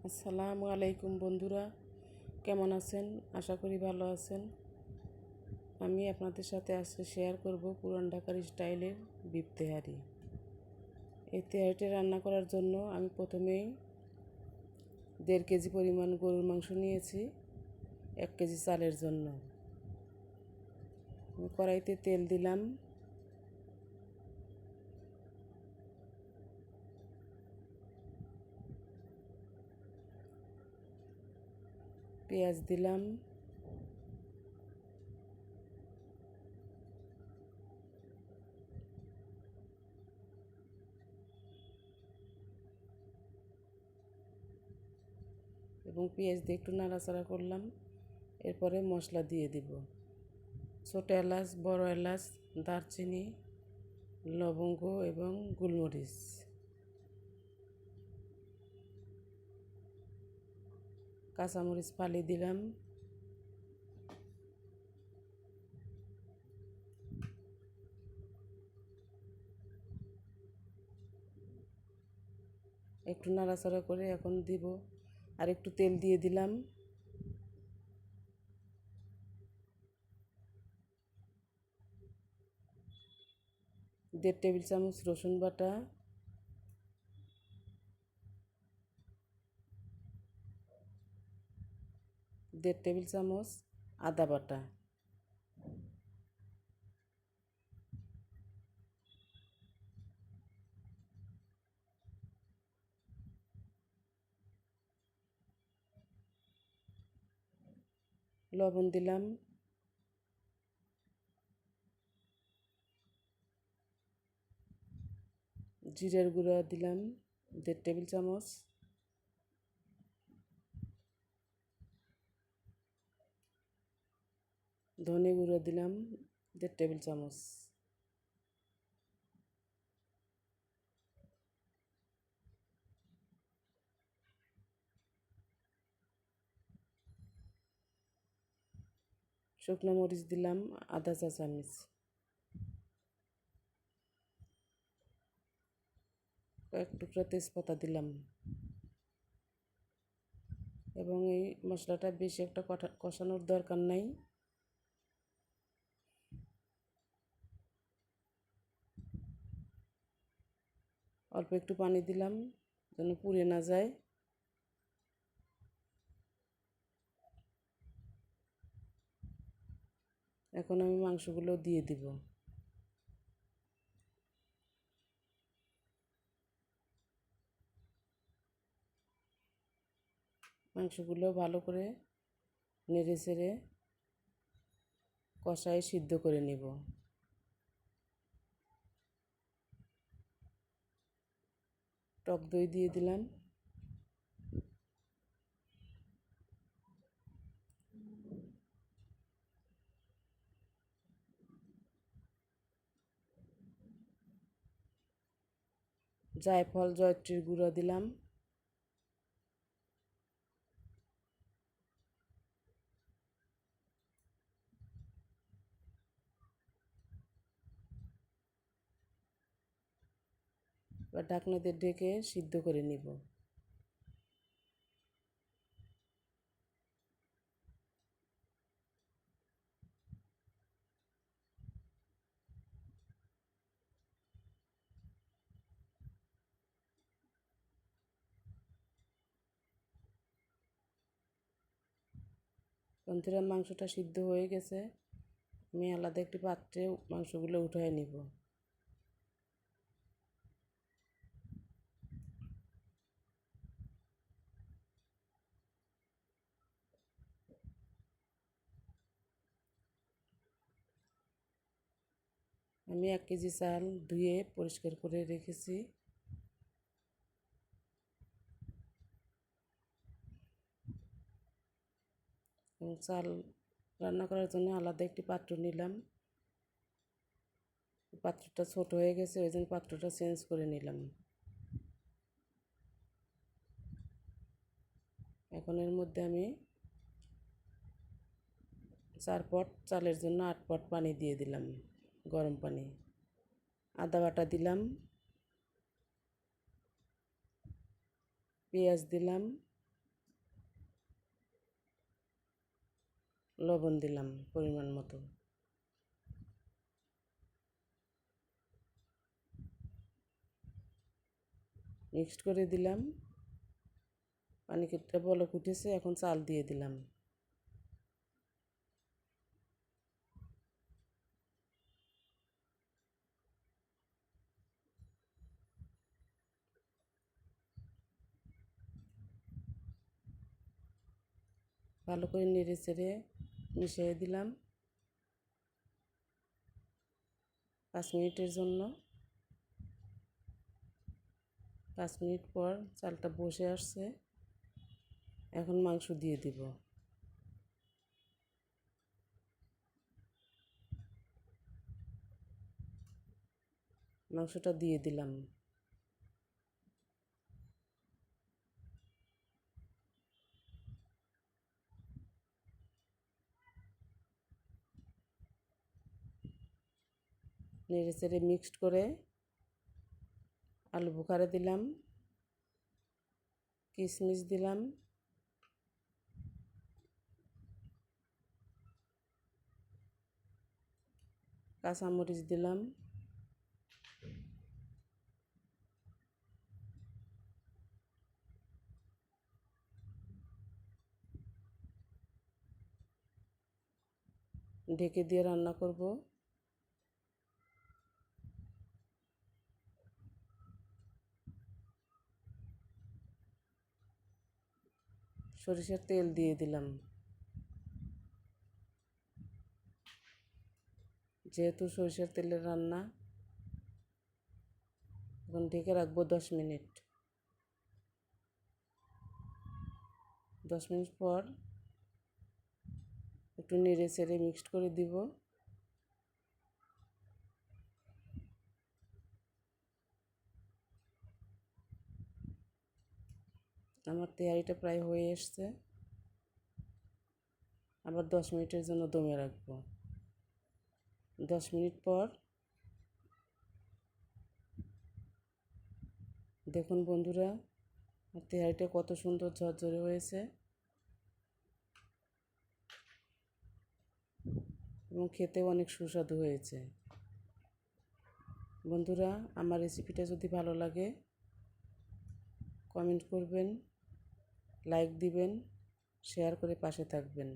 আসসালামু আলাইকুম বন্ধুরা, কেমন আছেন? আশা করি ভালো আছেন। আমি আপনাদের সাথে আজকে শেয়ার করব পুরান ঢাকার স্টাইলের বিফ তেহারি। এই তেহারিটা রান্না করার জন্য আমি প্রথমেই 1.5 কেজি পরিমাণ গরুর মাংস নিয়েছি 1 কেজি চালের জন্য। আমি কড়াইতে তেল দিলাম, পেঁয়াজ দিলাম, এবং পেঁয়াজ দিয়ে একটু নাড়াচাড়া করলাম। এরপরে মশলা দিয়ে দিব ছোটো এলাচ, বড় এলাচ, দারচিনি, লবঙ্গ এবং গোলমরিচ। কাঁচামরিচ ফালি দিলাম, একটু নাড়াচাড়া করে এখন দিব আর একটু তেল দিয়ে দিলাম। দেড় টেবিল চামচ রসুন বাটা, দেড় টেবিল চামচ আদা বাটা, লবণ দিলাম, জিরার গুঁড়া দিলাম দেড় টেবিল চামচ, ধনে গুঁড়া দিলাম দেড় টেবিল চামচ, শুকনো মরিচ দিলাম আধা চা চামচ, কয়েক টুকরা তেজপাতা দিলাম। এবং এই মশলাটা বেশি একটা কষানোর দরকার নাই। অল্প একটু পানি দিলাম যেন পুড়ে না যায়। এখন আমি মাংসগুলো দিয়ে দিব। মাংসগুলো ভালো করে নেড়ে চেড়ে কষায় সিদ্ধ করে নেব। টক দই দিয়ে দিলাম, জায়ফল জয়ত্রীর গুঁড়া দিলাম, বা ঢাকনা দিয়ে ঢেকে সিদ্ধ করে নিব। বন্ধুরা, মাংসটা সিদ্ধ হয়ে গেছে। আমি আলাদা একটি পাত্রে মাংসগুলো উঠিয়ে নিব। আমি 1 কেজি চাল ধুয়ে পরিষ্কার করে রেখেছি। এবং চাল রান্না করার জন্য আলাদা একটি পাত্র নিলাম। পাত্রটা ছোট হয়ে গেছে, ওই জন্য পাত্রটা চেঞ্জ করে নিলাম। এখন এর মধ্যে আমি 4 পট চালের জন্য 8 পট পানি দিয়ে দিলাম, গরম পানি। আদা বাটা দিলাম, পেঁয়াজ দিলাম, লবণ দিলাম পরিমাণ মতো। মিক্সড করে দিলাম। পানি কেটে বলক উঠেছে, এখন চাল দিয়ে দিলাম। ভালো করে নেড়ে চেড়ে মিশিয়ে দিলাম 5 মিনিটের জন্য। 5 মিনিট পর চালটা বসে আসছে, এখন মাংস দিয়ে দিব। মাংসটা দিয়ে দিলাম। নেড়ে চেড়ে মিক্সড করে আলু বোখারা দিলাম, কিশমিশ দিলাম, কাঁচামরিচ দিলাম, ঢেকে দিয়ে রান্না করব। সরিষার তেল দিয়ে দিলাম। যেহেতু সরিষার তেলের রান্না, এখন ঢেকে রাখবো 10 মিনিট। 10 মিনিট পর একটু নেড়ে চেড়ে মিক্সড করে দিব। আমার তেহারিটা প্রায় হয়ে এসছে, আবার 10 মিনিটের জন্য দমে রাখবো। 10 মিনিট পর দেখুন বন্ধুরা, তেহারিটা কত সুন্দর ঝরঝরে হয়েছে এবং খেতেও অনেক সুস্বাদু হয়েছে। বন্ধুরা, আমার রেসিপিটা যদি ভালো লাগে কমেন্ট করবেন, লাইক দিবেন, শেয়ার করে পাশে থাকবেন।